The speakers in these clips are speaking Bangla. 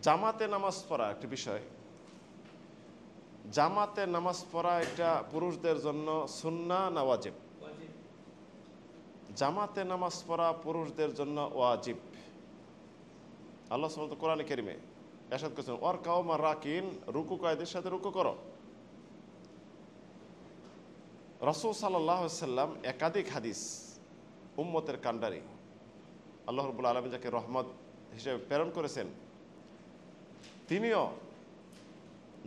জামাতে নামাজ পড়া একটি বিষয়। জামাতে নামাজ পড়া এটা পুরুষদের জন্য সুন্নাহ না ওয়াজিব? জামাতে নামাজ পড়া পুরুষদের জন্য ওয়াজিব। আল্লাহ সুবহানাহু ওয়া তাআলা কোরআনে কারীমে ইরশাদ করেছেন, ওয়ারকাউ মা রাকিন, রুকুকারীদের সাথে রুকু করো। রাসূল সাল্লাল্লাহু আলাইহি সাল্লাম একাধিক হাদিস উম্মতের কান্ডারি, আল্লাহ রাব্বুল আলামিন যাকে রহমত হিসেবে প্রেরণ করেছেন, তিনিও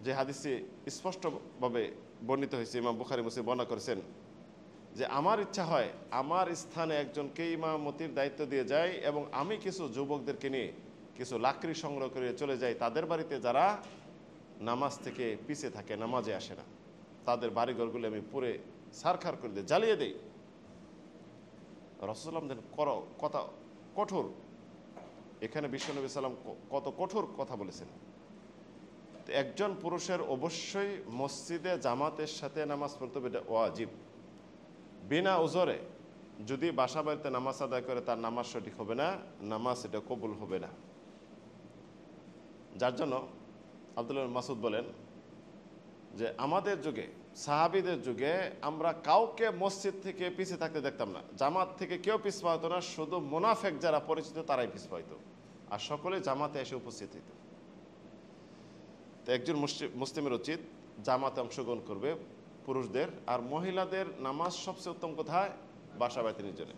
যে হাদিসে স্পষ্টভাবে বর্ণিত হয়েছে, ইমাম বুখারী মুসলিম বর্ণনা করেছেন যে আমার ইচ্ছা হয় আমার স্থানে একজনকে ইমামতির দায়িত্ব দিয়ে যায় এবং আমি কিছু যুবকদেরকে নিয়ে কিছু লাকড়ি সংগ্রহ করে চলে যাই তাদের বাড়িতে যারা নামাজ থেকে পিছিয়ে থাকে, নামাজে আসে না, তাদের বাড়িঘরগুলি আমি পুরে ছারখার করে দিই, জ্বালিয়ে দিই। রাসূলুল্লাহ সাল্লাল্লাহু আলাইহি ওয়াসাল্লাম কথা কঠোর, এখানে বিশ্বনবী সাল্লাম কত কঠোর কথা বলেছেন। একজন পুরুষের অবশ্যই মসজিদে জামাতের সাথে নামাজ পড়তে হবে, এটা ওয়াজিব। বিনা উজরে যদি বাসা বাড়িতে নামাজ আদায় করে তার নামাজ সঠিক হবে না, নামাজ এটা কবুল হবে না। যার জন্য আব্দুল্লাহ ইবনে মাসউদ বলেন যে আমাদের যুগে, সাহাবীদের যুগে আমরা কাউকে মসজিদ থেকে পিছিয়ে থাকতে দেখতাম না, জামাত থেকে কেউ পিছপা হতো না, শুধু মুনাফিক যারা পরিচিত তারাই পিছপা হইতো, আর সকলে জামাতে এসে উপস্থিত হইত। তো একজন মুসলিমের উচিত জামাতে অংশগ্রহণ করবে পুরুষদের, আর মহিলাদের নামাজ সবচেয়ে উত্তম কোথায়? বাসা বাড়িতে নিজের।